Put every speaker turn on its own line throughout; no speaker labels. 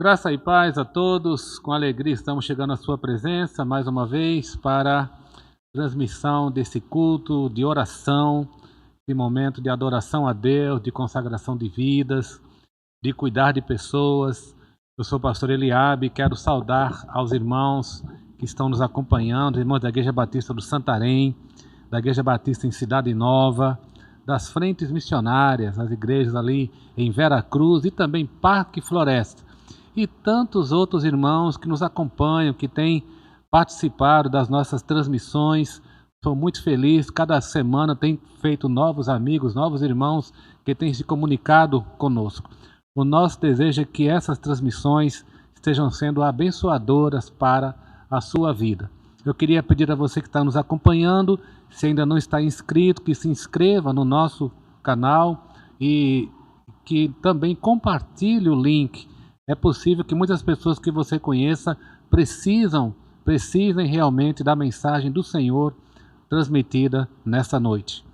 Graça e paz a todos, com alegria estamos chegando à sua presença mais uma vez para a transmissão desse culto de oração, de momento de adoração a Deus, de consagração de vidas, de cuidar de pessoas. Eu sou o pastor Eliabe e quero saudar aos irmãos que estão nos acompanhando, irmãos da Igreja Batista do Santarém, da Igreja Batista em Cidade Nova, das frentes missionárias, as igrejas ali em Vera Cruz e também Parque Floresta. E tantos outros irmãos que nos acompanham, que têm participado das nossas transmissões. Sou muito feliz, cada semana tem feito novos amigos, novos irmãos que têm se comunicado conosco. O nosso desejo é que essas transmissões estejam sendo abençoadoras para a sua vida. Eu queria pedir a você que está nos acompanhando, se ainda não está inscrito, que se inscreva no nosso canal e que também compartilhe o link. É possível que muitas pessoas que você conheça precisem realmente da mensagem do Senhor transmitida nessa noite.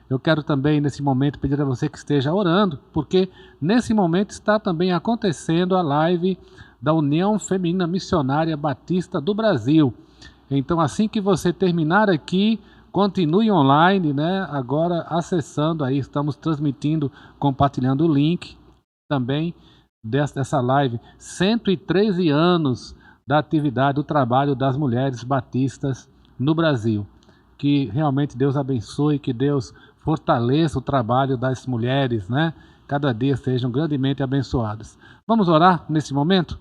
Eu quero também, nesse momento, pedir a você que esteja orando, porque nesse momento está também acontecendo a live da União Feminina Missionária Batista do Brasil. Então, assim que você terminar aqui, continue online, né? Agora acessando aí, estamos transmitindo, compartilhando o link também dessa live, 113 anos da atividade, do trabalho das mulheres batistas no Brasil. Que realmente Deus abençoe, que Deus fortaleça o trabalho das mulheres, né? Cada dia sejam grandemente abençoadas. Vamos orar nesse momento?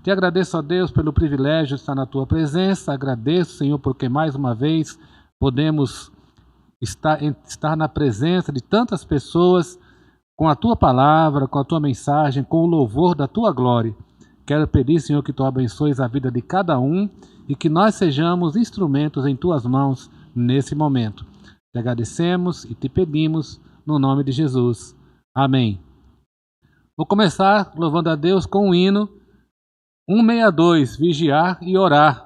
Te agradeço a Deus pelo privilégio de estar na tua presença, agradeço, Senhor, porque mais uma vez podemos estar na presença de tantas pessoas com a tua palavra, com a tua mensagem, com o louvor da tua glória. Quero pedir, Senhor, que tu abençoes a vida de cada um e que nós sejamos instrumentos em tuas mãos nesse momento. Te agradecemos e te pedimos no nome de Jesus. Amém. Vou começar louvando a Deus com o hino 162, Vigiar e Orar.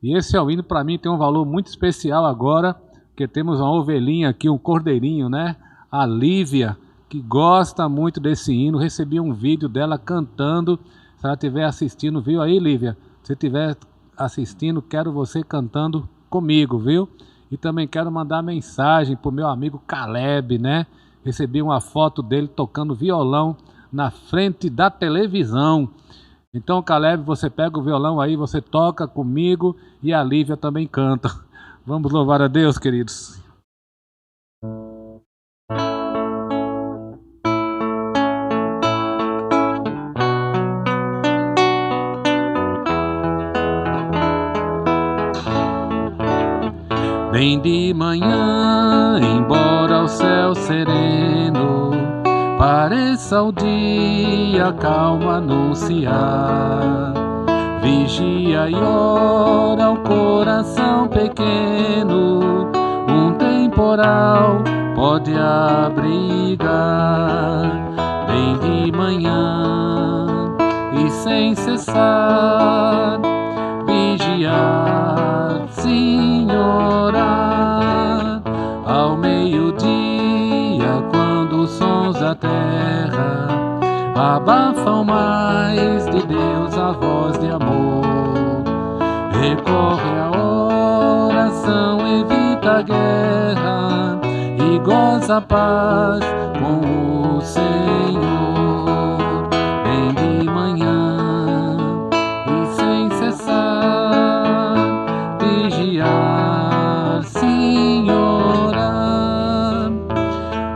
E esse é o hino, para mim, tem um valor muito especial agora, porque temos uma ovelhinha aqui, um cordeirinho, né? A Lívia, que gosta muito desse hino. Recebi um vídeo dela cantando. Se ela estiver assistindo, viu aí, Lívia? Se estiver assistindo, quero você cantando comigo, viu? E também quero mandar mensagem para o meu amigo Caleb, né? Recebi uma foto dele tocando violão na frente da televisão. Então, Caleb, você pega o violão aí, você toca comigo e a Lívia também canta. Vamos louvar a Deus, queridos. Bem de manhã, embora o céu sereno pareça o dia calmo anunciar, vigia e ora o coração pequeno, um temporal pode abrigar. Bem de manhã e sem cessar, vigiar, sim, orar, ao meio-dia, quando os sons da terra abafam mais de Deus a voz de amor, recorre à oração, evita a guerra e goza a paz com o Senhor. Bem de manhã e sem cessar, vigiar, sim, orar,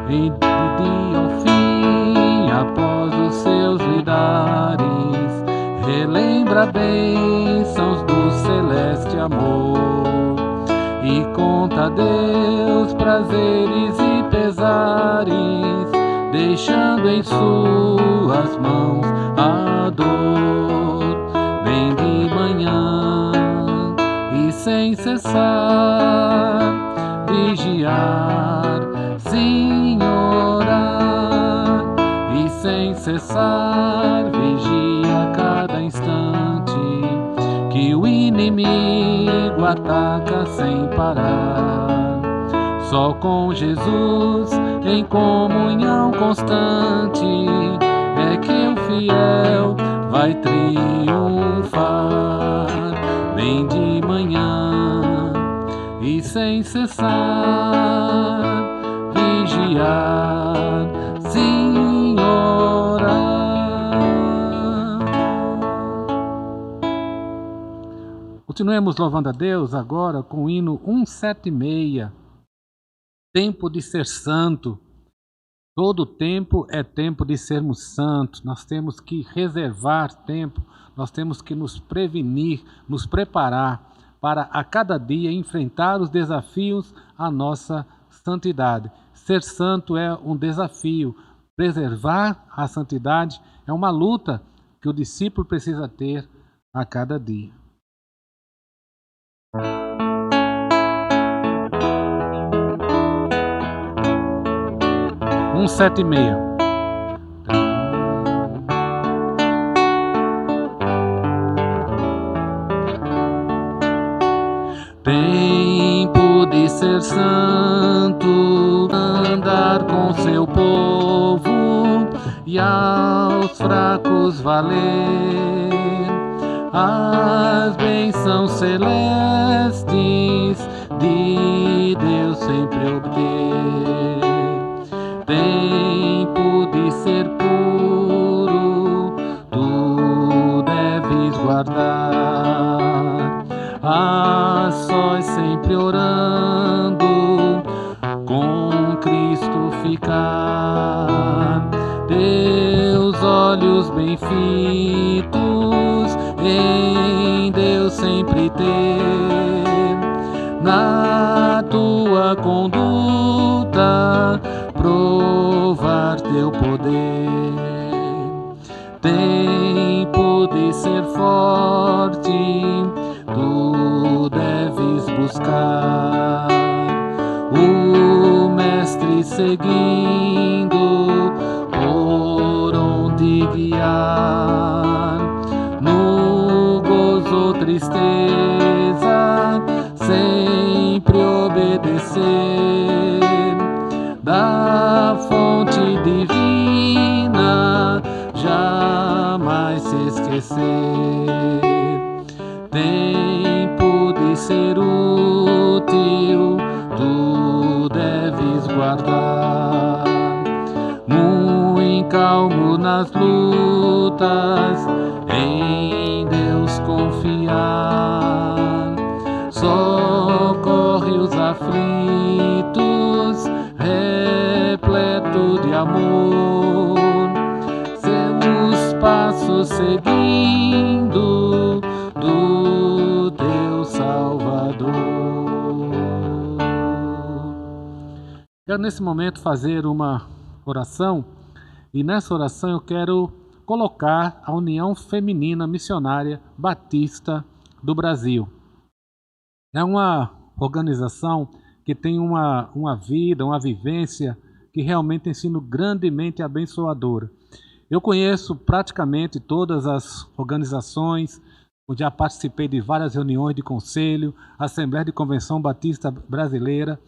e de dia ao fim, após os seus lidares, relembra bênçãos do celeste amor e conta a Deus prazeres e pesares, deixando em suas mãos a dor. Bem de manhã e sem cessar, vigiar, sim, orar, e sem cessar, vigia a cada instante, que o inimigo ataca sem parar. Só com Jesus em comunhão constante é que o fiel vai triunfar. Vem de manhã e sem cessar vigiar, sim, orar. Continuemos louvando a Deus agora com o hino 176, tempo de ser santo. Todo tempo é tempo de sermos santos. Nós temos que reservar tempo, nós temos que nos prevenir, nos preparar para a cada dia enfrentar os desafios à nossa santidade. Ser santo é um desafio, preservar a santidade é uma luta que o discípulo precisa ter a cada dia. 176. Tempo de ser santo, andar com seu povo e aos fracos valer as bênçãos celestes de Deus sempre obter. Tempo de ser puro, tu deves guardar a sós sempre orando, com Cristo ficar. Teus olhos bem fitos em Deus sempre ter, na tua conduta provar teu poder. Tempo de ser forte, tu deves buscar o Mestre seguindo, por onde guiar, no gozo ou tristeza, sempre obedecer, da fonte divina jamais se esquecer. Tempo de ser útil, tu deves guardar, muito calmo nas lutas, em Deus confiar. Socorre os aflitos, repleto de amor, seus passos seguindo do teu Salvador. Quero nesse momento fazer uma oração, e nessa oração eu quero colocar a União Feminina Missionária Batista do Brasil. É uma organização que tem uma vida, uma vivência que realmente tem sido grandemente abençoadora. Eu conheço praticamente todas as organizações, eu já participei de várias reuniões de conselho, Assembleia de Convenção Batista Brasileira,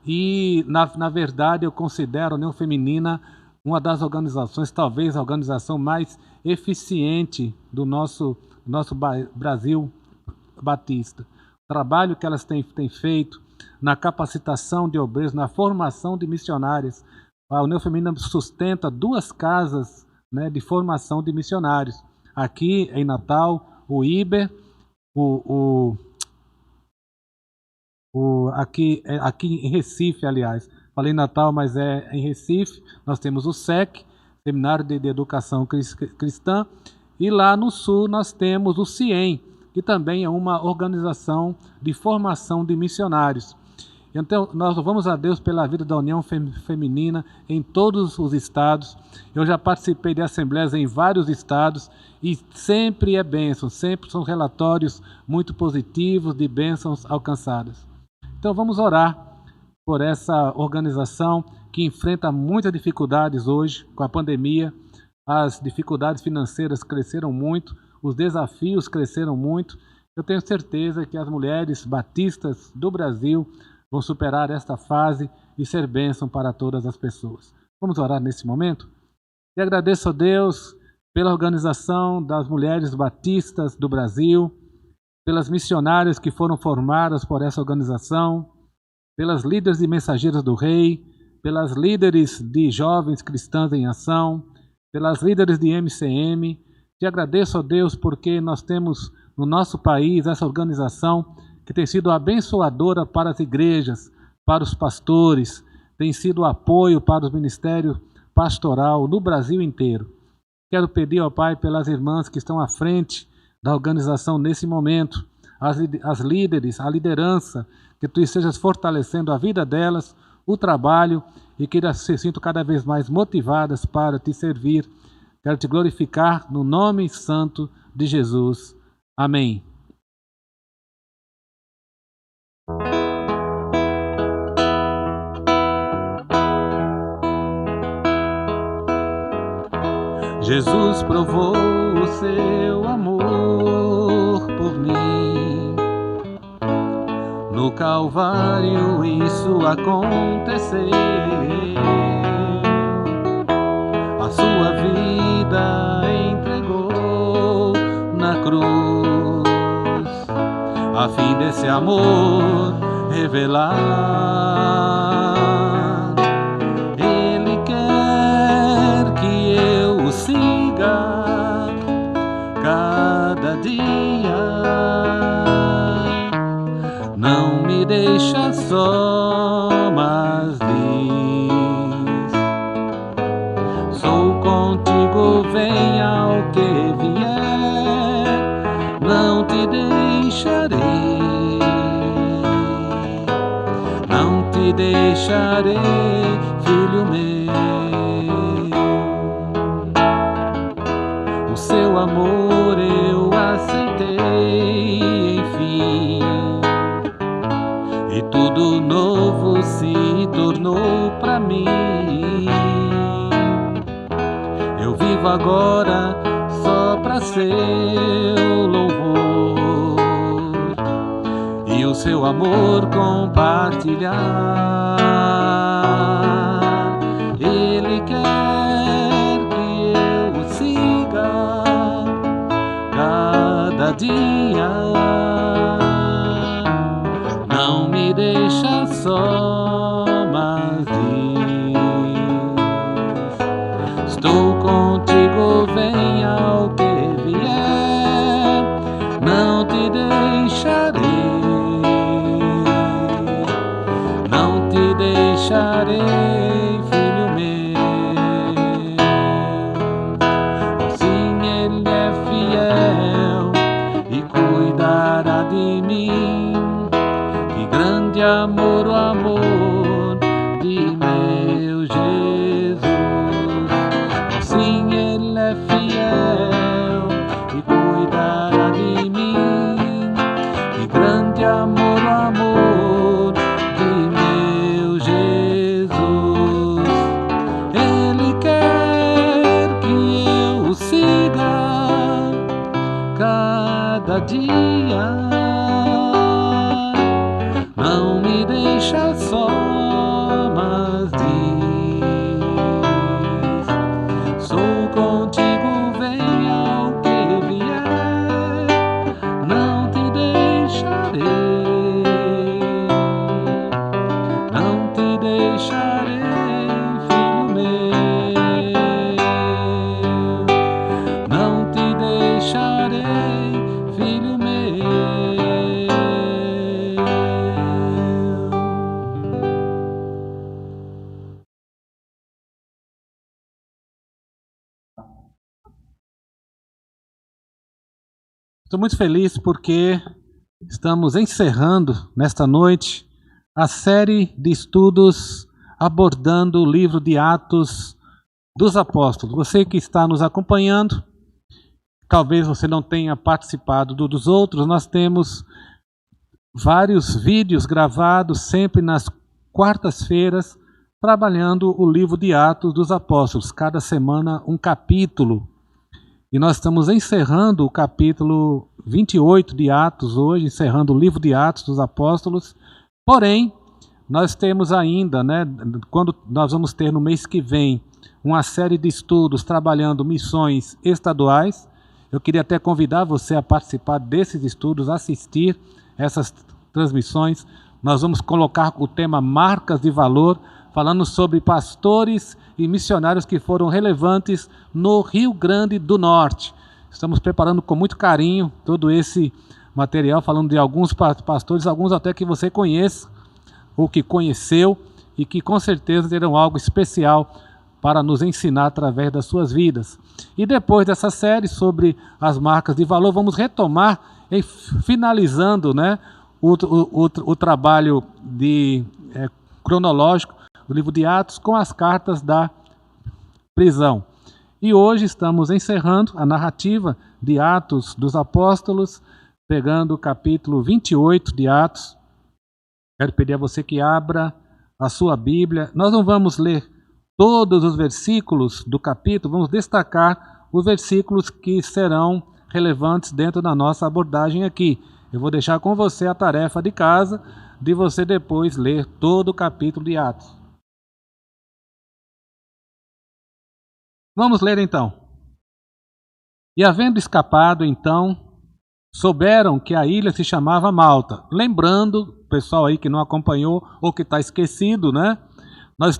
e na verdade eu considero a União Feminina uma das organizações, talvez a organização mais eficiente do nosso Brasil Batista. O trabalho que elas têm feito na capacitação de obreiros, na formação de missionários. A União Feminina sustenta 2 casas, né, de formação de missionários. Aqui em Natal, o IBER, aqui em Recife, aliás. Falei Natal, mas é em Recife. Nós temos o SEC, Seminário de Educação Cristã, e lá no Sul nós temos o CIEM, que também é uma organização de formação de missionários. Então, nós louvamos a Deus pela vida da União Feminina em todos os estados. Eu já participei de assembleias em vários estados e sempre é bênção, sempre são relatórios muito positivos de bênçãos alcançadas. Então, vamos orar por essa organização que enfrenta muitas dificuldades hoje com a pandemia. As dificuldades financeiras cresceram muito, os desafios cresceram muito. Eu tenho certeza que as mulheres batistas do Brasil vão superar esta fase e ser bênção para todas as pessoas. Vamos orar nesse momento? E agradeço a Deus pela organização das mulheres batistas do Brasil, pelas missionárias que foram formadas por essa organização, pelas líderes de Mensageiras do Rei, pelas líderes de Jovens Cristãs em Ação, pelas líderes de MCM. Te agradeço, ó Deus, porque nós temos no nosso país essa organização que tem sido abençoadora para as igrejas, para os pastores, tem sido apoio para os ministérios pastoral no Brasil inteiro. Quero pedir ao Pai pelas irmãs que estão à frente da organização nesse momento, as líderes, a liderança, que Tu estejas fortalecendo a vida delas, o trabalho, e que elas se sintam cada vez mais motivadas para Te servir. Quero Te glorificar no nome santo de Jesus. Amém. Jesus provou o seu amor por mim. No Calvário isso aconteceu. A sua vida entregou na cruz, a fim desse amor revelar. Ele quer que eu o siga cada dia. Não me deixa só, mas diz: sou contigo, venha o que vier, não te deixarei, não te deixarei, filho meu. O seu amor eu aceitei, enfim, e tudo novo se tornou pra mim. Eu vivo agora só pra seu louvor e o seu amor compartilhar. Ele quer que eu o siga cada dia. Não me deixa só, mas diz: estou contigo, venha o que vier, não te deixarei, não te deixarei, filho meu. Assim Ele é fiel e cuidará de mim. Grande amor, o amor de meu Jesus. Assim Ele é fiel e cuidará de mim. Que grande amor, o amor de meu Jesus. Ele quer que eu o siga cada dia. Não me deixa só, mas diz: sou contigo, venha o que vier, não te deixarei, não te deixarei, filho meu, não te deixarei, filho meu. Estou muito feliz porque estamos encerrando nesta noite a série de estudos abordando o livro de Atos dos Apóstolos. Você que está nos acompanhando, talvez você não tenha participado dos outros, nós temos vários vídeos gravados sempre nas quartas-feiras, trabalhando o livro de Atos dos Apóstolos, cada semana um capítulo. E nós estamos encerrando o capítulo 28 de Atos hoje, encerrando o livro de Atos dos Apóstolos. Porém, nós temos ainda, quando nós vamos ter no mês que vem, uma série de estudos trabalhando missões estaduais. Eu queria até convidar você a participar desses estudos, assistir essas transmissões. Nós vamos colocar o tema Marcas de Valor, falando sobre pastores e missionários que foram relevantes no Rio Grande do Norte. Estamos preparando com muito carinho todo esse material, falando de alguns pastores, alguns até que você conhece, ou que conheceu, e que com certeza terão algo especial para nos ensinar através das suas vidas. E depois dessa série sobre as marcas de valor, vamos retomar, finalizando, né, o trabalho cronológico do livro de Atos com as cartas da prisão. E hoje estamos encerrando a narrativa de Atos dos Apóstolos, pegando o capítulo 28 de Atos. Quero pedir a você que abra a sua Bíblia. Nós não vamos ler todos os versículos do capítulo, vamos destacar os versículos que serão relevantes dentro da nossa abordagem aqui. Eu vou deixar com você a tarefa de casa, de você depois ler todo o capítulo de Atos. Vamos ler então. E havendo escapado, então, souberam que a ilha se chamava Malta. Lembrando, pessoal aí que não acompanhou ou que está esquecido, né? Nós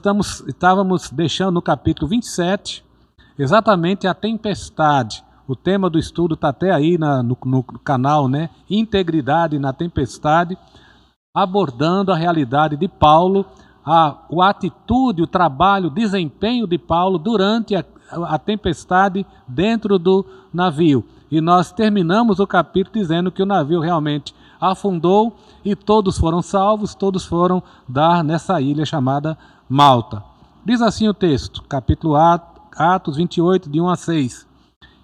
estávamos deixando no capítulo 27 exatamente a tempestade. O tema do estudo está até aí no canal, né? Integridade na tempestade, abordando a realidade de Paulo, a atitude, o trabalho, o desempenho de Paulo durante a tempestade dentro do navio. E nós terminamos o capítulo dizendo que o navio realmente afundou e todos foram salvos, todos foram dar nessa ilha chamada Malta. Diz assim o texto, capítulo Atos 28, de 1 a 6.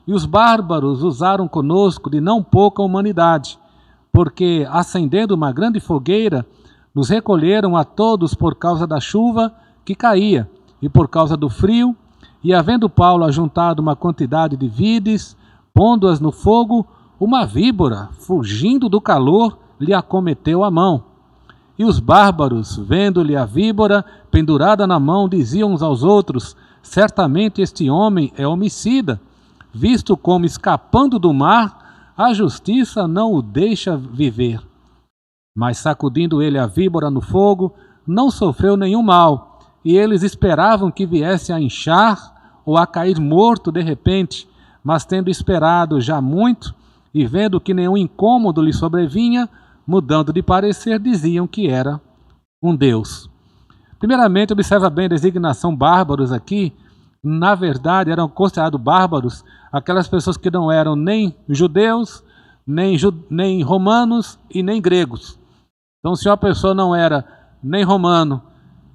E os bárbaros usaram conosco de não pouca humanidade, porque, acendendo uma grande fogueira, nos recolheram a todos por causa da chuva que caía e por causa do frio, e havendo Paulo ajuntado uma quantidade de vides, pondo-as no fogo, uma víbora, fugindo do calor, lhe acometeu a mão. E os bárbaros, vendo-lhe a víbora pendurada na mão, diziam uns aos outros: certamente este homem é homicida, visto como, escapando do mar, a justiça não o deixa viver. Mas sacudindo ele a víbora no fogo, não sofreu nenhum mal, e eles esperavam que viesse a inchar ou a cair morto de repente, mas tendo esperado já muito, e vendo que nenhum incômodo lhe sobrevinha, mudando de parecer, diziam que era um Deus. Primeiramente, observa bem a designação bárbaros aqui. Na verdade, eram considerados bárbaros aquelas pessoas que não eram nem judeus, nem romanos e nem gregos. Então, se uma pessoa não era nem romano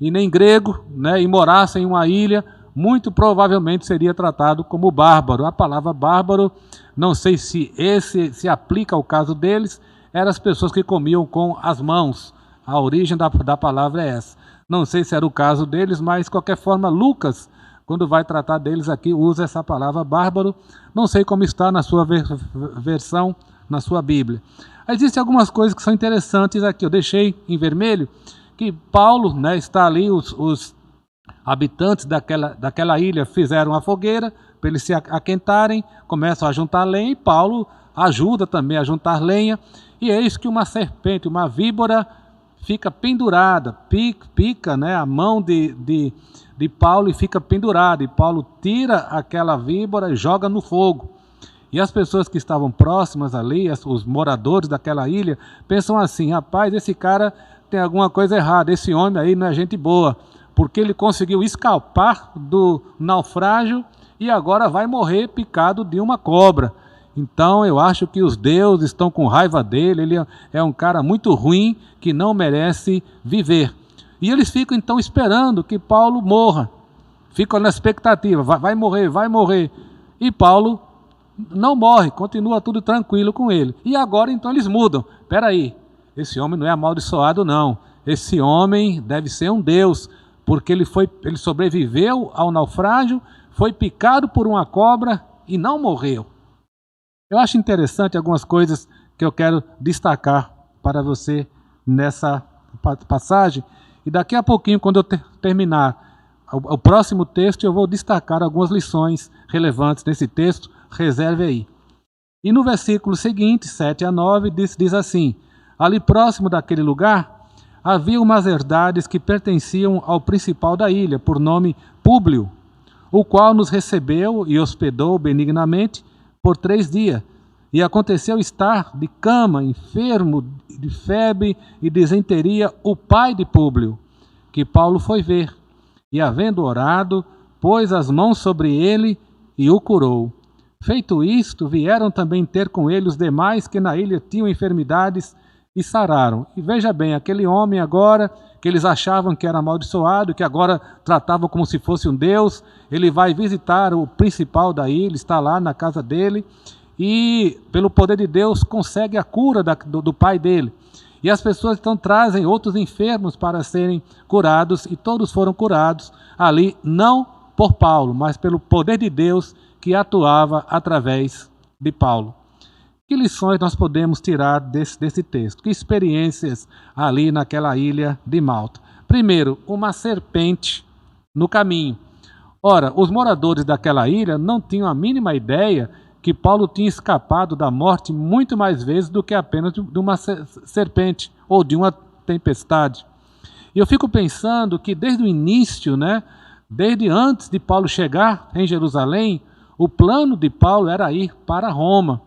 e nem grego, né, e morasse em uma ilha, muito provavelmente seria tratado como bárbaro. A palavra bárbaro, não sei se se aplica ao caso deles, eram as pessoas que comiam com as mãos. A origem da palavra é essa. Não sei se era o caso deles, mas de qualquer forma, Lucas, quando vai tratar deles aqui, usa essa palavra bárbaro. Não sei como está na sua versão, na sua Bíblia. Existem algumas coisas que são interessantes aqui. Eu deixei em vermelho que Paulo, né, está ali, os habitantes daquela ilha fizeram a fogueira para eles se aquentarem, começam a juntar lenha e Paulo ajuda também a juntar lenha. E eis que uma serpente, uma víbora, fica pendurada, pica, né, a mão de Paulo e fica pendurada. E Paulo tira aquela víbora e joga no fogo. E as pessoas que estavam próximas ali, os moradores daquela ilha, pensam assim: rapaz, esse cara tem alguma coisa errada, esse homem aí não é gente boa, porque ele conseguiu escapar do naufrágio e agora vai morrer picado de uma cobra. Então eu acho que os deuses estão com raiva dele, ele é um cara muito ruim que não merece viver. E eles ficam então esperando que Paulo morra, ficam na expectativa, vai morrer. E Paulo não morre, continua tudo tranquilo com ele. E agora então eles mudam. Espera aí, esse homem não é amaldiçoado não, esse homem deve ser um deus, porque ele sobreviveu ao naufrágio, foi picado por uma cobra e não morreu. Eu acho interessante algumas coisas que eu quero destacar para você nessa passagem. E daqui a pouquinho, quando eu terminar o próximo texto eu vou destacar algumas lições relevantes desse texto, reserve aí. E no versículo seguinte, 7 a 9, diz assim: ali próximo daquele lugar, havia umas herdades que pertenciam ao principal da ilha, por nome Públio, o qual nos recebeu e hospedou benignamente por 3 dias. E aconteceu estar de cama, enfermo, de febre e disenteria, o pai de Públio, que Paulo foi ver. E havendo orado, pôs as mãos sobre ele e o curou. Feito isto, vieram também ter com ele os demais que na ilha tinham enfermidades e sararam. E veja bem, aquele homem agora, que eles achavam que era amaldiçoado, que agora tratavam como se fosse um deus, ele vai visitar o principal da ilha, está lá na casa dele, e pelo poder de Deus consegue a cura do pai dele. E as pessoas então trazem outros enfermos para serem curados, e todos foram curados ali, não por Paulo, mas pelo poder de Deus que atuava através de Paulo. Que lições nós podemos tirar desse texto? Que experiências ali naquela ilha de Malta? Primeiro, uma serpente no caminho. Ora, os moradores daquela ilha não tinham a mínima ideia que Paulo tinha escapado da morte muito mais vezes do que apenas de uma serpente ou de uma tempestade. E eu fico pensando que desde o início, desde antes de Paulo chegar em Jerusalém, o plano de Paulo era ir para Roma.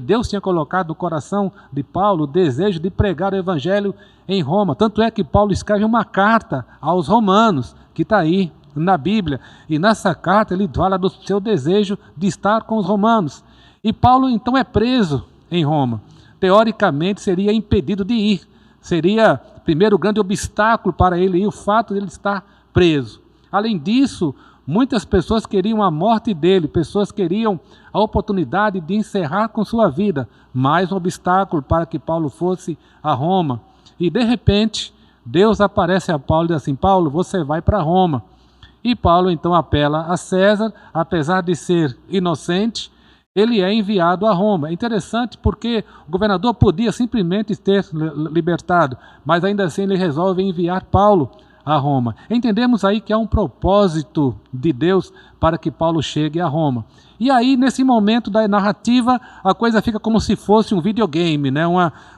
Deus tinha colocado no coração de Paulo o desejo de pregar o evangelho em Roma. Tanto é que Paulo escreve uma carta aos romanos, que está aí na Bíblia. E nessa carta ele fala do seu desejo de estar com os romanos. E Paulo então é preso em Roma. Teoricamente seria impedido de ir. Seria, primeiro, o grande obstáculo para ele ir, o fato de ele estar preso. Além disso, muitas pessoas queriam a morte dele, pessoas queriam a oportunidade de encerrar com sua vida, mais um obstáculo para que Paulo fosse a Roma. E de repente, Deus aparece a Paulo e diz assim: Paulo, você vai para Roma. E Paulo então apela a César, apesar de ser inocente, ele é enviado a Roma. É interessante porque o governador podia simplesmente ter libertado, mas ainda assim ele resolve enviar Paulo a Roma. Entendemos aí que há um propósito de Deus para que Paulo chegue a Roma. E aí, nesse momento da narrativa, a coisa fica como se fosse um videogame,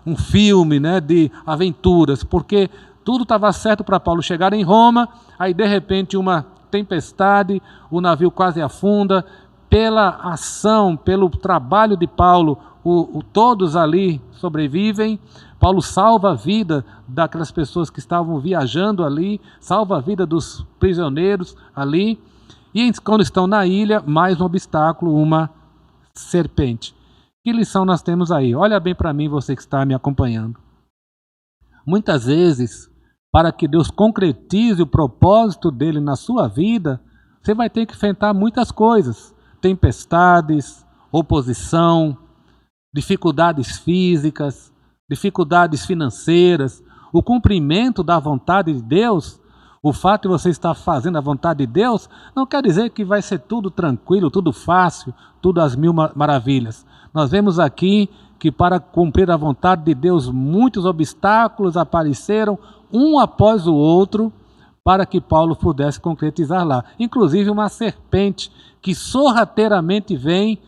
um filme de aventuras, porque tudo estava certo para Paulo chegar em Roma, aí de repente uma tempestade, o navio quase afunda. Pela ação, pelo trabalho de Paulo, todos ali sobrevivem. Paulo salva a vida daquelas pessoas que estavam viajando ali, salva a vida dos prisioneiros ali. E quando estão na ilha, mais um obstáculo, uma serpente. Que lição nós temos aí? Olha bem para mim, você que está me acompanhando. Muitas vezes, para que Deus concretize o propósito dele na sua vida, você vai ter que enfrentar muitas coisas. Tempestades, oposição, dificuldades físicas, dificuldades financeiras, o cumprimento da vontade de Deus. O fato de você estar fazendo a vontade de Deus não quer dizer que vai ser tudo tranquilo, tudo fácil, tudo às mil maravilhas. Nós vemos aqui que para cumprir a vontade de Deus, muitos obstáculos apareceram, um após o outro, para que Paulo pudesse concretizar lá. Inclusive uma serpente que sorrateiramente vem,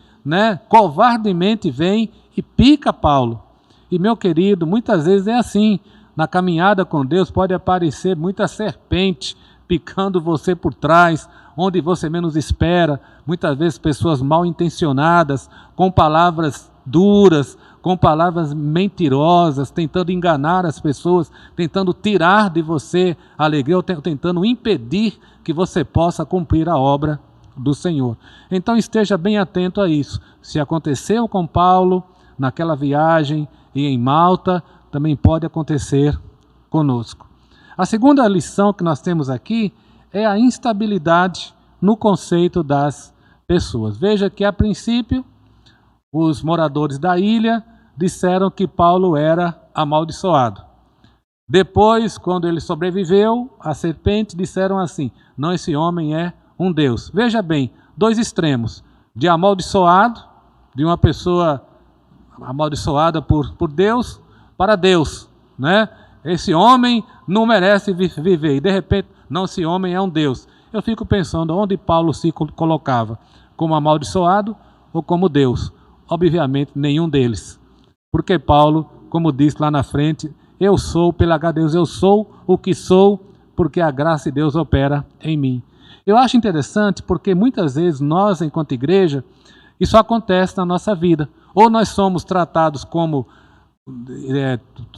covardemente vem e pica Paulo. E meu querido, muitas vezes é assim. Na caminhada com Deus pode aparecer muita serpente picando você por trás, onde você menos espera. Muitas vezes pessoas mal intencionadas, com palavras duras, com palavras mentirosas, tentando enganar as pessoas, tentando tirar de você a alegria, ou tentando impedir que você possa cumprir a obra do Senhor. Então esteja bem atento a isso. Se aconteceu com Paulo naquela viagem e em Malta, também pode acontecer conosco. A segunda lição que nós temos aqui é a instabilidade no conceito das pessoas. Veja que a princípio os moradores da ilha disseram que Paulo era amaldiçoado. Depois, quando ele sobreviveu, a serpente disseram assim: não, esse homem é um Deus. Veja bem, dois extremos, de amaldiçoado, de uma pessoa amaldiçoada por Deus, para Deus, Esse homem não merece viver. E de repente, não, esse homem é um Deus. Eu fico pensando onde Paulo se colocava, como amaldiçoado ou como Deus. Obviamente, nenhum deles. Porque Paulo, como disse lá na frente, eu sou, pela graça de Deus, eu sou o que sou, porque a graça de Deus opera em mim. Eu acho interessante porque muitas vezes nós, enquanto igreja, isso acontece na nossa vida. Ou nós somos tratados como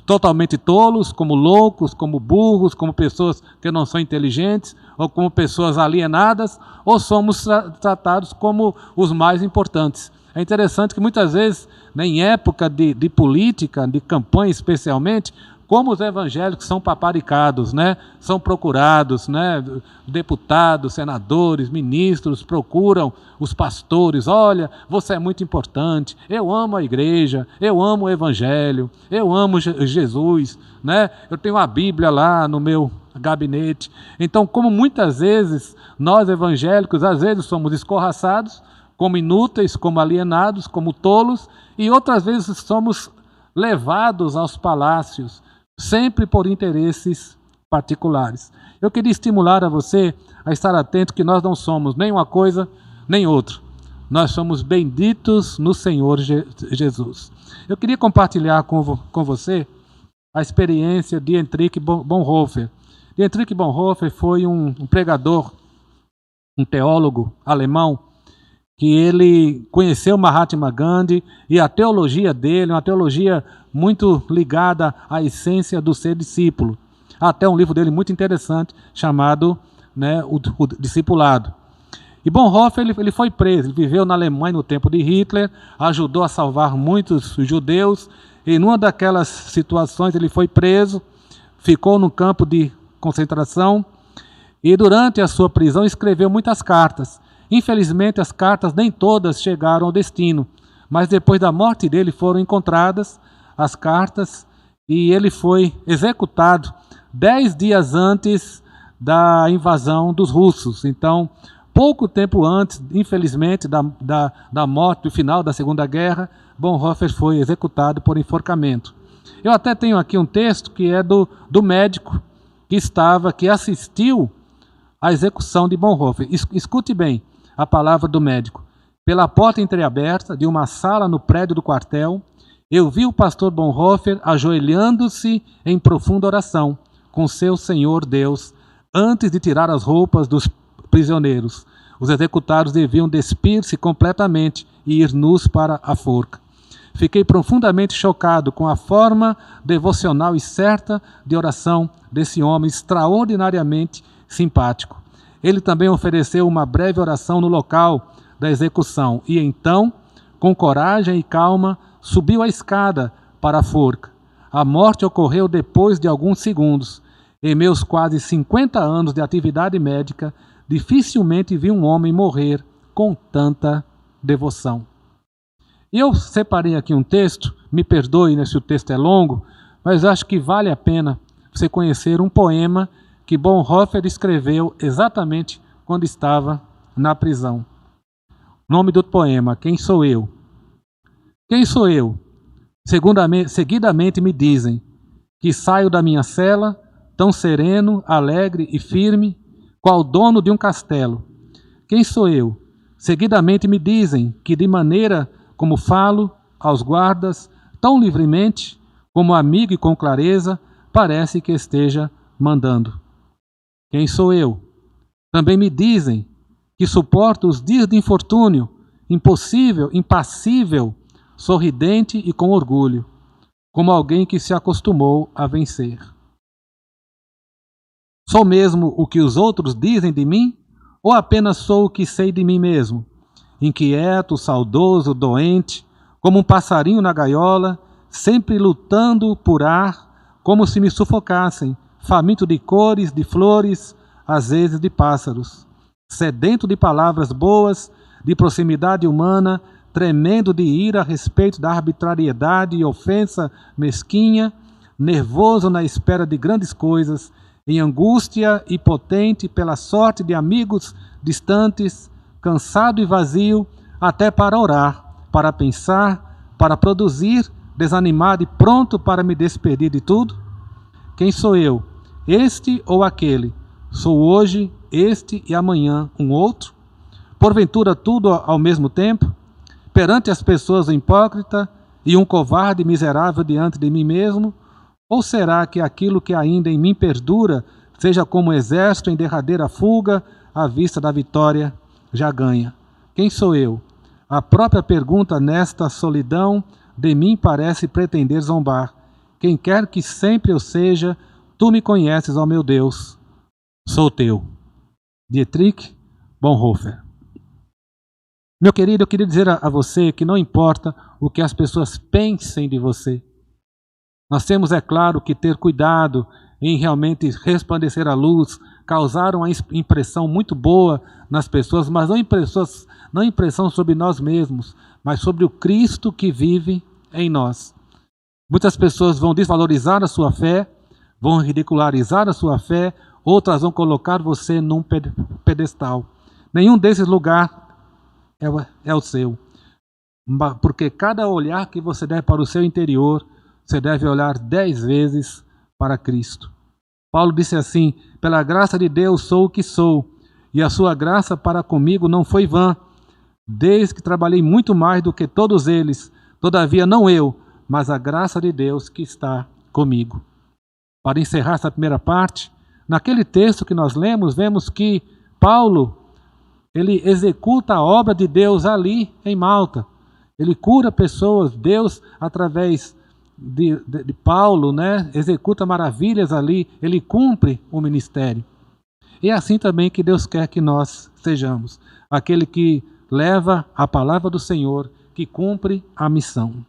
totalmente tolos, como loucos, como burros, como pessoas que não são inteligentes, ou como pessoas alienadas, ou somos tratados como os mais importantes. É interessante que muitas vezes, né, em época de política, de campanha especialmente, como os evangélicos são paparicados, né? São procurados, né? Deputados, senadores, ministros procuram os pastores. Olha, você é muito importante, eu amo a igreja, eu amo o evangelho, eu amo Jesus, né? Eu tenho a Bíblia lá no meu gabinete. Então, como muitas vezes nós evangélicos, às vezes somos escorraçados, como inúteis, como alienados, como tolos, e outras vezes somos levados aos palácios, sempre por interesses particulares. Eu queria estimular a você a estar atento que nós não somos nem uma coisa, nem outra. Nós somos benditos no Senhor Jesus. Eu queria compartilhar com você a experiência de Dietrich Bonhoeffer. Dietrich Bonhoeffer foi um pregador, um teólogo alemão, que ele conheceu Mahatma Gandhi, e a teologia dele, uma teologia muito ligada à essência do ser discípulo. Há até um livro dele muito interessante, chamado, né, o Discipulado. E Bonhoeffer ele foi preso, ele viveu na Alemanha no tempo de Hitler, ajudou a salvar muitos judeus, e numa daquelas situações ele foi preso, ficou no campo de concentração, e durante a sua prisão escreveu muitas cartas. Infelizmente, as cartas nem todas chegaram ao destino, mas depois da morte dele foram encontradas as cartas e ele foi executado 10 dias antes da invasão dos russos. Então, pouco tempo antes, infelizmente, da morte, do final da Segunda Guerra, Bonhoeffer foi executado por enforcamento. Eu até tenho aqui um texto que é do médico que assistiu à execução de Bonhoeffer. Escute bem a palavra do médico. Pela porta entreaberta de uma sala no prédio do quartel, eu vi o pastor Bonhoeffer ajoelhando-se em profunda oração com seu Senhor Deus, antes de tirar as roupas dos prisioneiros. Os executados deviam despir-se completamente e ir nus para a forca. Fiquei profundamente chocado com a forma devocional e certa de oração desse homem extraordinariamente simpático. Ele também ofereceu uma breve oração no local da execução e então, com coragem e calma, subiu a escada para a forca. A morte ocorreu depois de alguns segundos. Em meus quase 50 anos de atividade médica, dificilmente vi um homem morrer com tanta devoção. E eu separei aqui um texto, me perdoe, né, se o texto é longo, mas acho que vale a pena você conhecer um poema que Bonhoeffer escreveu exatamente quando estava na prisão. O nome do poema, Quem Sou Eu? Quem sou eu? Seguidamente me dizem que saio da minha cela, tão sereno, alegre e firme, qual dono de um castelo. Quem sou eu? Seguidamente me dizem que de maneira como falo aos guardas, tão livremente, como amigo e com clareza, parece que esteja mandando. Quem sou eu? Também me dizem que suporto os dias de infortúnio, impossível, impassível, sorridente e com orgulho, como alguém que se acostumou a vencer. Sou mesmo o que os outros dizem de mim, ou apenas sou o que sei de mim mesmo? Inquieto, saudoso, doente, como um passarinho na gaiola, sempre lutando por ar, como se me sufocassem, faminto de cores, de flores, às vezes de pássaros, sedento de palavras boas, de proximidade humana, tremendo de ira a respeito da arbitrariedade e ofensa mesquinha, nervoso na espera de grandes coisas, em angústia e potente pela sorte de amigos distantes, cansado e vazio, até para orar, para pensar, para produzir, desanimado e pronto para me despedir de tudo? Quem sou eu? Este ou aquele? Sou hoje este e amanhã um outro? Porventura tudo ao mesmo tempo? Perante as pessoas um hipócrita e um covarde miserável diante de mim mesmo? Ou será que aquilo que ainda em mim perdura seja como um exército em derradeira fuga, à vista da vitória já ganha? Quem sou eu? A própria pergunta nesta solidão de mim parece pretender zombar. Quem quer que sempre eu seja, tu me conheces, ó meu Deus, sou teu. Dietrich Bonhoeffer. Meu querido, eu queria dizer a você que não importa o que as pessoas pensem de você. Nós temos, é claro, que ter cuidado em realmente resplandecer a luz, causar uma impressão muito boa nas pessoas, mas não impressão sobre nós mesmos, mas sobre o Cristo que vive em nós. Muitas pessoas vão desvalorizar a sua fé, vão ridicularizar a sua fé, outras vão colocar você num pedestal. Nenhum desses lugares é o seu. Porque cada olhar que você der para o seu interior, você deve olhar 10 vezes para Cristo. Paulo disse assim: pela graça de Deus sou o que sou, e a sua graça para comigo não foi vã, desde que trabalhei muito mais do que todos eles, todavia não eu, mas a graça de Deus que está comigo. Para encerrar essa primeira parte, naquele texto que nós lemos, vemos que Paulo, ele executa a obra de Deus ali em Malta. Ele cura pessoas, Deus, através de Paulo, né, executa maravilhas ali, ele cumpre o ministério. E é assim também que Deus quer que nós sejamos. Aquele que leva a palavra do Senhor, que cumpre a missão.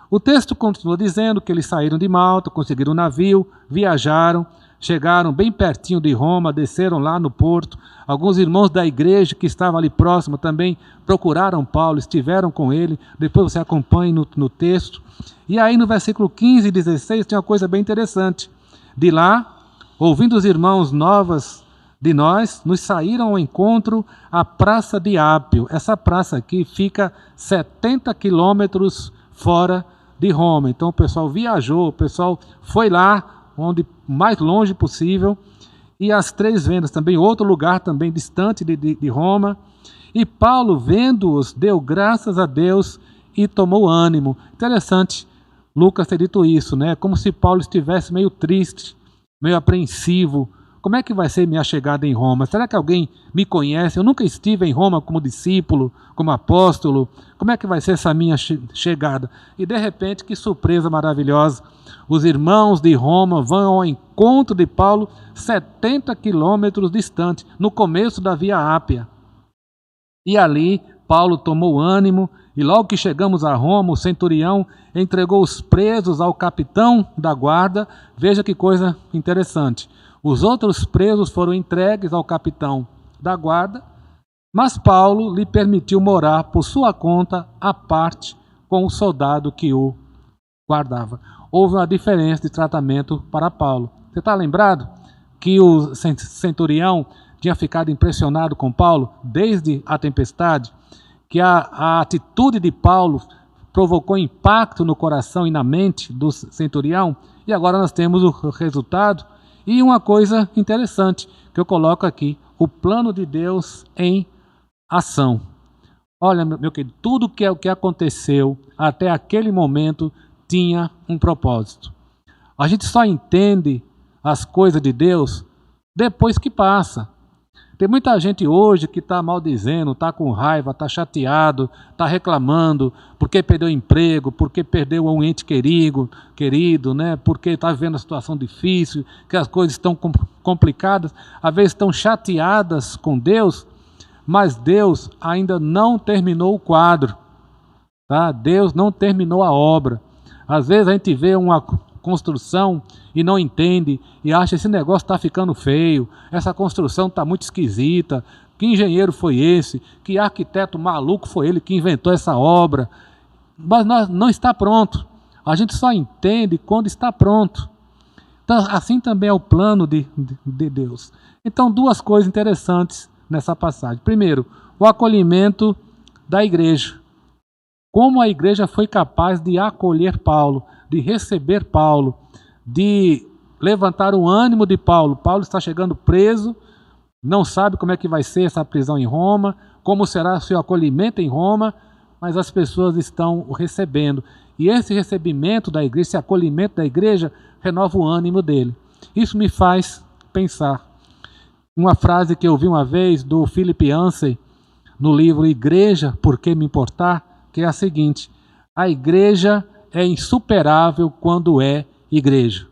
O texto continua dizendo que eles saíram de Malta, conseguiram um navio, viajaram, chegaram bem pertinho de Roma, desceram lá no porto. Alguns irmãos da igreja que estavam ali próximo também procuraram Paulo, estiveram com ele. Depois você acompanha no texto. E aí no versículo 15 e 16 tem uma coisa bem interessante. De lá, ouvindo os irmãos novas de nós, nos saíram ao encontro à praça de Ápio. Essa praça aqui fica 70 quilômetros fora de Roma. Então o pessoal viajou, o pessoal foi lá, onde mais longe possível, e as Três Vendas também, outro lugar também distante de Roma. E Paulo, vendo-os, deu graças a Deus e tomou ânimo. Interessante Lucas ter dito isso, né? Como se Paulo estivesse meio triste, meio apreensivo. Como é que vai ser minha chegada em Roma? Será que alguém me conhece? Eu nunca estive em Roma como discípulo, como apóstolo. Como é que vai ser essa minha chegada? E de repente, que surpresa maravilhosa. Os irmãos de Roma vão ao encontro de Paulo 70 quilômetros distante, no começo da Via Ápia. E ali Paulo tomou ânimo, e logo que chegamos a Roma, o centurião entregou os presos ao capitão da guarda. Veja que coisa interessante. Os outros presos foram entregues ao capitão da guarda, mas Paulo lhe permitiu morar por sua conta à parte com o soldado que o guardava. Houve uma diferença de tratamento para Paulo. Você está lembrado que o centurião tinha ficado impressionado com Paulo desde a tempestade? Que a atitude de Paulo provocou impacto no coração e na mente do centurião? E agora nós temos o resultado. E uma coisa interessante que eu coloco aqui, o plano de Deus em ação. Olha, meu querido, tudo o que aconteceu até aquele momento tinha um propósito. A gente só entende as coisas de Deus depois que passa. Tem muita gente hoje que está maldizendo, está com raiva, está chateado, está reclamando porque perdeu emprego, porque perdeu um ente querido, né? Porque está vivendo uma situação difícil, que as coisas estão complicadas, às vezes estão chateadas com Deus, mas Deus ainda não terminou o quadro. Tá? Deus não terminou a obra. Às vezes a gente vê uma construção e não entende e acha que esse negócio está ficando feio, essa construção está muito esquisita, que engenheiro foi esse, que arquiteto maluco foi ele que inventou essa obra, mas não está pronto, a gente só entende quando está pronto. Então, assim também é o plano de Deus. Então, duas coisas interessantes nessa passagem. Primeiro, o acolhimento da igreja. Como a igreja foi capaz de acolher Paulo, de receber Paulo, de levantar o ânimo de Paulo. Paulo está chegando preso, não sabe como é que vai ser essa prisão em Roma, como será o seu acolhimento em Roma, mas as pessoas estão o recebendo. E esse recebimento da igreja, esse acolhimento da igreja, renova o ânimo dele. Isso me faz pensar. Uma frase que eu vi uma vez do Philip Yancey, no livro Igreja, Por que Me Importar?, que é a seguinte: a igreja é insuperável quando é igreja.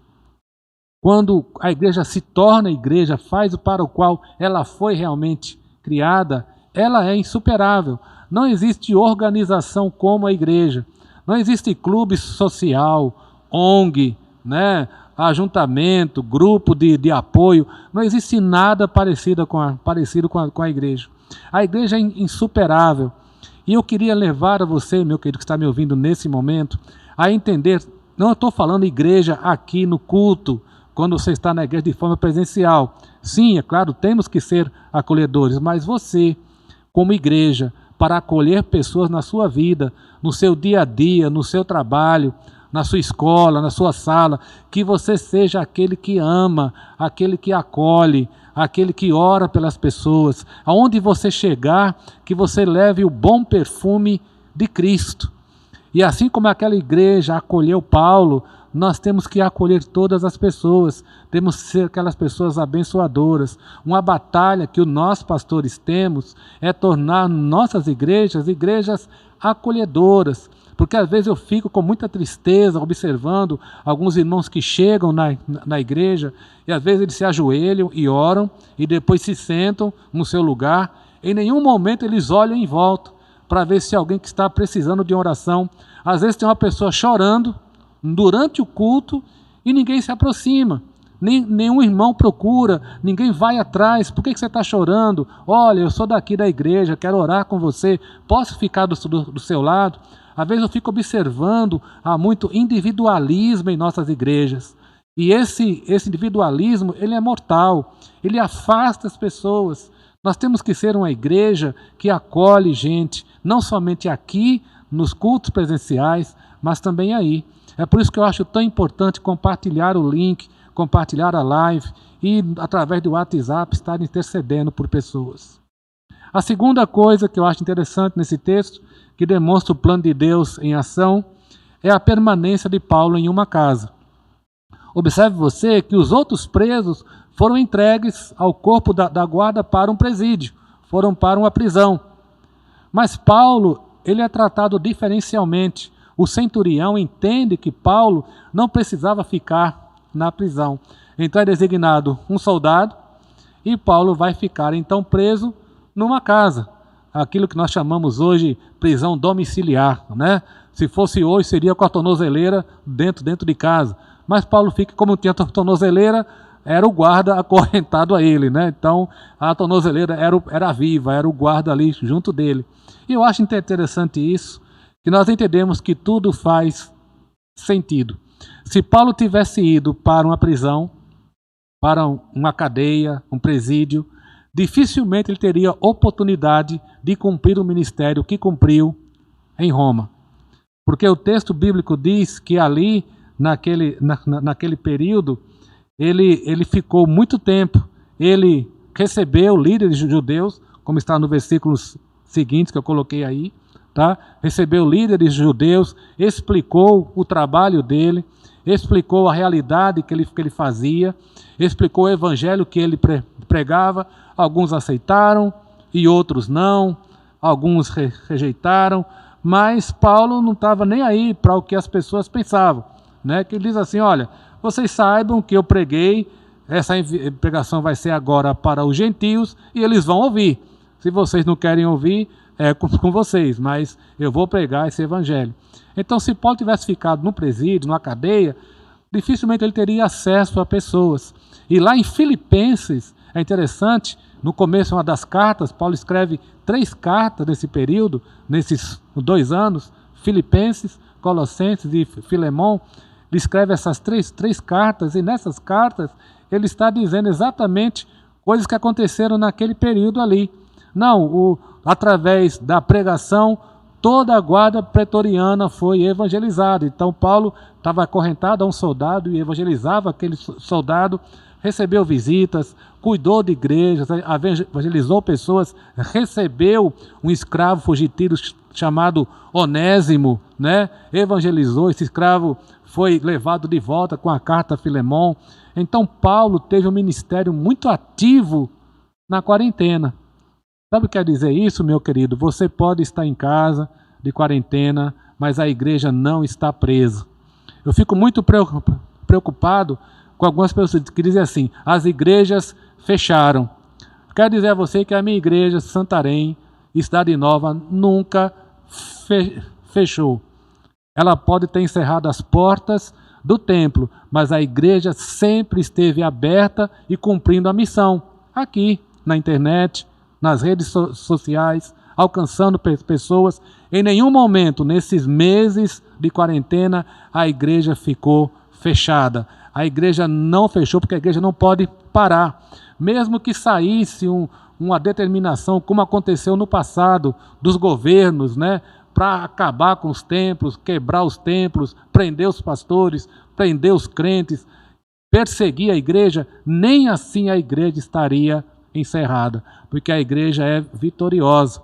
Quando a igreja se torna igreja, faz o para o qual ela foi realmente criada, ela é insuperável. Não existe organização como a igreja. Não existe clube social, ONG, né, ajuntamento, grupo de apoio. Não existe nada parecido com a igreja. A igreja é insuperável. E eu queria levar a você, meu querido, que está me ouvindo nesse momento, a entender, não estou falando igreja aqui no culto, quando você está na igreja de forma presencial. Sim, é claro, temos que ser acolhedores, mas você, como igreja, para acolher pessoas na sua vida, no seu dia a dia, no seu trabalho, na sua escola, na sua sala, que você seja aquele que ama, aquele que acolhe, aquele que ora pelas pessoas. Aonde você chegar, que você leve o bom perfume de Cristo. E assim como aquela igreja acolheu Paulo, nós temos que acolher todas as pessoas, temos que ser aquelas pessoas abençoadoras. Uma batalha que nós pastores temos é tornar nossas igrejas acolhedoras, porque às vezes eu fico com muita tristeza observando alguns irmãos que chegam na igreja e às vezes eles se ajoelham e oram e depois se sentam no seu lugar. Em nenhum momento eles olham em volta para ver se alguém que está precisando de oração. Às vezes tem uma pessoa chorando durante o culto e ninguém se aproxima, nenhum irmão procura, ninguém vai atrás. Por que você está chorando? Olha, eu sou daqui da igreja, quero orar com você, posso ficar do seu lado? Às vezes eu fico observando, há muito individualismo em nossas igrejas, e esse individualismo, ele é mortal, ele afasta as pessoas. Nós temos que ser uma igreja que acolhe gente, não somente aqui, nos cultos presenciais, mas também aí. É por isso que eu acho tão importante compartilhar o link, compartilhar a live e, através do WhatsApp, estar intercedendo por pessoas. A segunda coisa que eu acho interessante nesse texto, que demonstra o plano de Deus em ação, é a permanência de Paulo em uma casa. Observe você que os outros presos foram entregues ao corpo da guarda para um presídio, foram para uma prisão. Mas Paulo, ele é tratado diferencialmente. O centurião entende que Paulo não precisava ficar na prisão. Então é designado um soldado e Paulo vai ficar então preso numa casa. Aquilo que nós chamamos hoje prisão domiciliar, né? Se fosse hoje seria com a tornozeleira dentro de casa. Mas Paulo fica, como tinha tornozeleira, era o guarda acorrentado a ele, né? Então a tornozeleira era viva, era o guarda ali junto dele. E eu acho interessante isso, que nós entendemos que tudo faz sentido. Se Paulo tivesse ido para uma prisão, para uma cadeia, um presídio, dificilmente ele teria oportunidade de cumprir o ministério que cumpriu em Roma. Porque o texto bíblico diz que ali, naquele período, ele ficou muito tempo. Ele recebeu líderes judeus, como está no versículos seguintes que eu coloquei aí, tá? Recebeu líderes judeus, explicou o trabalho dele, explicou a realidade que ele fazia, explicou o evangelho que ele pregava. Alguns aceitaram e outros não, alguns rejeitaram, mas Paulo não estava nem aí para o que as pessoas pensavam, né? Que ele diz assim: olha, vocês saibam que eu preguei, essa pregação vai ser agora para os gentios e eles vão ouvir. Se vocês não querem ouvir, é com vocês, mas eu vou pregar esse evangelho. Então, se Paulo tivesse ficado no presídio, numa cadeia, dificilmente ele teria acesso a pessoas. E lá em Filipenses, é interessante, no começo uma das cartas, Paulo escreve 3 cartas nesse período, nesses 2 anos, Filipenses, Colossenses e Filemão. Ele escreve essas três cartas, e nessas cartas ele está dizendo exatamente coisas que aconteceram naquele período ali. Não, através da pregação, toda a guarda pretoriana foi evangelizada. Então Paulo estava acorrentado a um soldado e evangelizava aquele soldado, recebeu visitas, cuidou de igrejas, evangelizou pessoas, recebeu um escravo fugitivo chamado Onésimo, né? Evangelizou, esse escravo foi levado de volta com a carta a Filemão. Então Paulo teve um ministério muito ativo na quarentena. Sabe o que quer dizer isso, meu querido? Você pode estar em casa de quarentena, mas a igreja não está presa. Eu fico muito preocupado com algumas pessoas que dizem assim: as igrejas fecharam. Quero dizer a você que a minha igreja, Santarém, Cidade Nova, nunca fechou. Ela pode ter encerrado as portas do templo, mas a igreja sempre esteve aberta e cumprindo a missão. Aqui, na internet, nas redes sociais, alcançando pessoas. Em nenhum momento, nesses meses de quarentena, a igreja ficou fechada. A igreja não fechou porque a igreja não pode parar. Mesmo que saísse uma determinação, como aconteceu no passado, dos governos, né, para acabar com os templos, quebrar os templos, prender os pastores, prender os crentes, perseguir a igreja, nem assim a igreja estaria encerrada, porque a igreja é vitoriosa.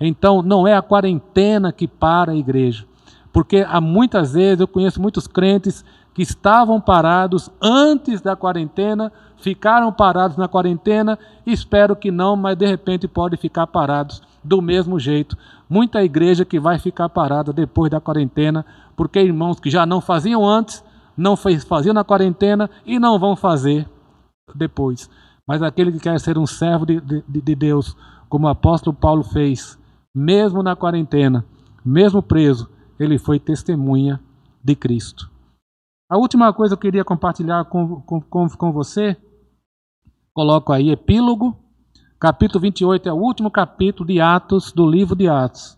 Então não é a quarentena que para a igreja, porque há muitas vezes eu conheço muitos crentes que estavam parados antes da quarentena, ficaram parados na quarentena, espero que não, mas de repente podem ficar parados do mesmo jeito. Muita igreja que vai ficar parada depois da quarentena, porque irmãos que já não faziam antes, não faziam na quarentena e não vão fazer depois. Mas aquele que quer ser um servo de Deus, como o apóstolo Paulo fez, mesmo na quarentena, mesmo preso, ele foi testemunha de Cristo. A última coisa que eu queria compartilhar com você, coloco aí epílogo, capítulo 28 é o último capítulo de Atos, do livro de Atos.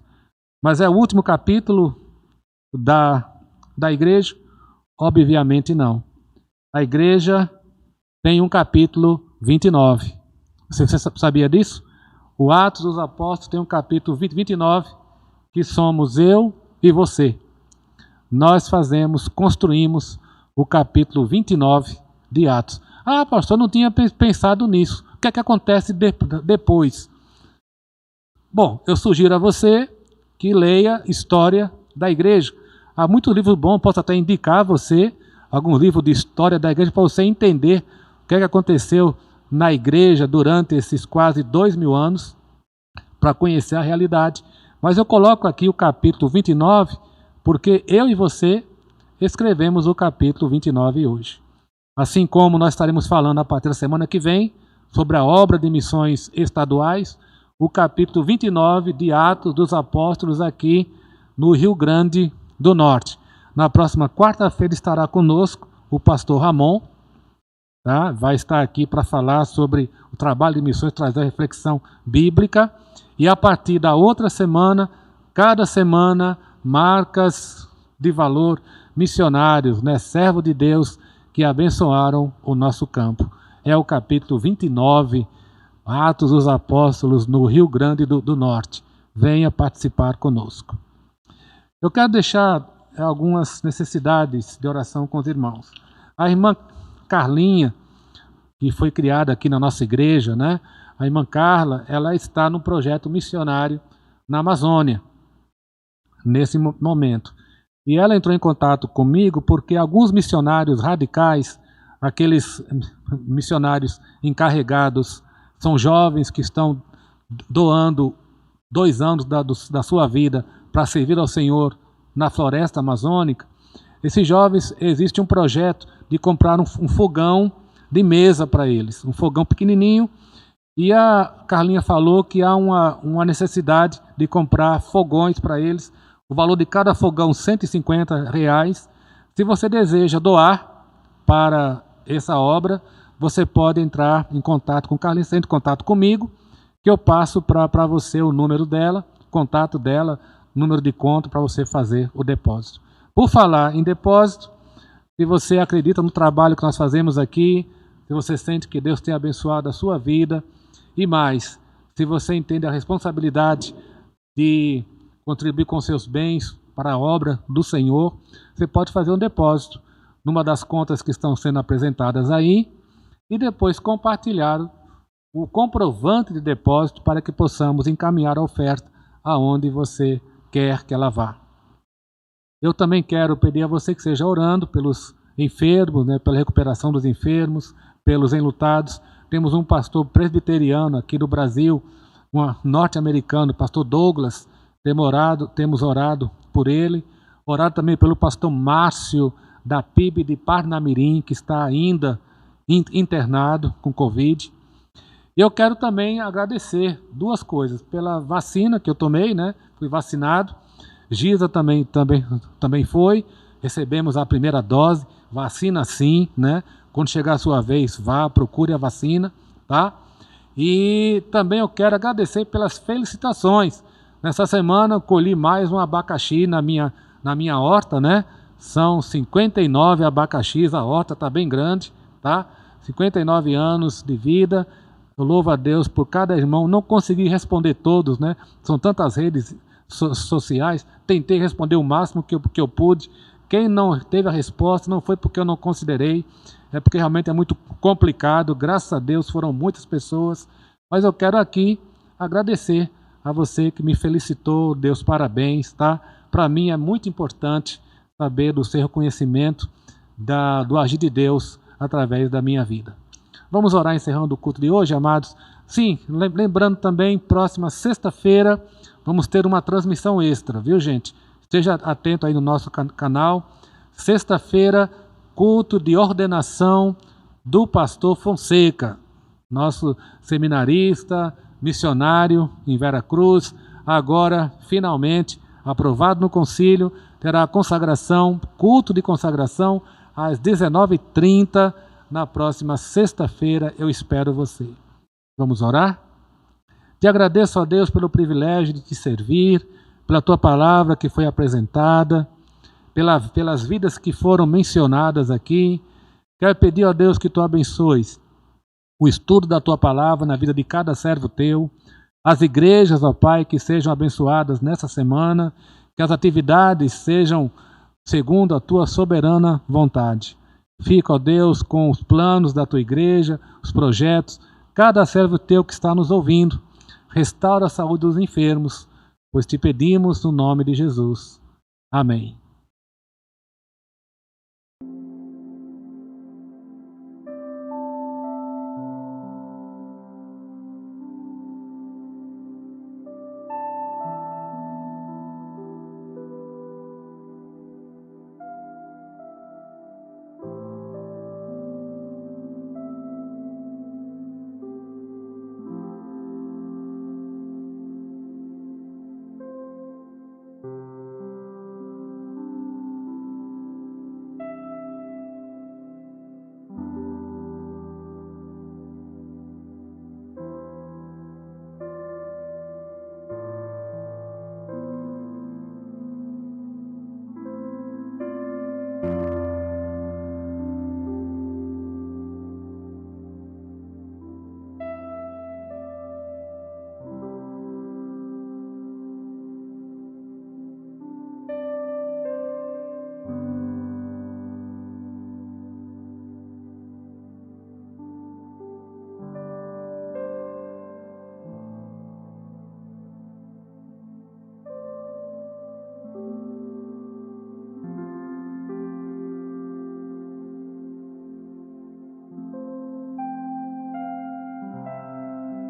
Mas é o último capítulo da igreja? Obviamente não. A igreja tem um capítulo 29. Você sabia disso? O Atos dos Apóstolos tem um capítulo 29, que somos eu e você. Nós construímos o capítulo 29 de Atos. Ah, pastor, eu não tinha pensado nisso. O que é que acontece depois? Bom, eu sugiro a você que leia História da Igreja. Há muitos livros bons, posso até indicar a você alguns livros de História da Igreja para você entender o que é que aconteceu na igreja durante esses quase 2000 anos, para conhecer a realidade. Mas eu coloco aqui o capítulo 29, porque eu e você escrevemos o capítulo 29 hoje. Assim como nós estaremos falando a partir da semana que vem sobre a obra de missões estaduais, o capítulo 29 de Atos dos Apóstolos aqui no Rio Grande do Norte. Na próxima quarta-feira estará conosco o pastor Ramon, tá? Vai estar aqui para falar sobre o trabalho de missões, trazer a reflexão bíblica. E a partir da outra semana, cada semana, marcas de valor, missionários, né, servos de Deus que abençoaram o nosso campo. É o capítulo 29, Atos dos Apóstolos no Rio Grande do Norte. Venha participar conosco. Eu quero deixar algumas necessidades de oração com os irmãos. A irmã Carlinha, que foi criada aqui na nossa igreja, né? A irmã Carla, ela está no projeto missionário na Amazônia, nesse momento. E ela entrou em contato comigo porque alguns missionários radicais, aqueles missionários encarregados, são jovens que estão doando 2 anos da sua vida para servir ao Senhor na floresta amazônica. Esses jovens, existe um projeto de comprar um fogão de mesa para eles, um fogão pequenininho, e a Carlinha falou que há uma necessidade de comprar fogões para eles, o valor de cada fogão R$ 150. Se você deseja doar para essa obra, você pode entrar em contato com Carlinha, entre em contato comigo, que eu passo para você o número dela, contato dela, número de conta para você fazer o depósito. Por falar em depósito, se você acredita no trabalho que nós fazemos aqui, se você sente que Deus tem abençoado a sua vida, e mais, se você entende a responsabilidade de contribuir com seus bens para a obra do Senhor, você pode fazer um depósito numa das contas que estão sendo apresentadas aí e depois compartilhar o comprovante de depósito para que possamos encaminhar a oferta aonde você quer que ela vá. Eu também quero pedir a você que esteja orando pelos enfermos, né, pela recuperação dos enfermos, pelos enlutados. Temos um pastor presbiteriano aqui do Brasil, um norte-americano, pastor Douglas, temos orado por ele, orado também pelo pastor Márcio, da PIB de Parnamirim, que está ainda internado com Covid. E eu quero também agradecer duas coisas, pela vacina que eu tomei, né? Fui vacinado, Giza também foi, recebemos a primeira dose, vacina sim, né? Quando chegar a sua vez, vá, procure a vacina, tá? E também eu quero agradecer pelas felicitações. Nessa semana eu colhi mais um abacaxi na minha horta, né? São 59 abacaxis, a horta está bem grande, tá? 59 anos de vida. Eu louvo a Deus por cada irmão. Não consegui responder todos, né? São tantas redes sociais. Tentei responder o máximo que eu pude. Quem não teve a resposta não foi porque eu não considerei, é porque realmente é muito complicado. Graças a Deus foram muitas pessoas. Mas eu quero aqui agradecer a você que me felicitou, Deus parabéns, tá? Para mim é muito importante saber do seu reconhecimento do agir de Deus através da minha vida. Vamos orar encerrando o culto de hoje, amados? Sim, lembrando também, próxima sexta-feira vamos ter uma transmissão extra, viu, gente? Esteja atento aí no nosso canal. Sexta-feira, culto de ordenação do pastor Fonseca, nosso seminarista, missionário em Veracruz, agora finalmente aprovado no concílio, terá a consagração, culto de consagração às 19h30 na próxima sexta-feira. Eu espero você. Vamos orar? Te agradeço, ó Deus, pelo privilégio de te servir, pela tua palavra que foi apresentada, pelas vidas que foram mencionadas aqui. Quero pedir, ó Deus, que tu abençoes o estudo da tua palavra na vida de cada servo teu, as igrejas, ó Pai, que sejam abençoadas nessa semana, que as atividades sejam segundo a tua soberana vontade. Fica, ó Deus, com os planos da tua igreja, os projetos, cada servo teu que está nos ouvindo. Restaura a saúde dos enfermos, pois te pedimos no nome de Jesus. Amém.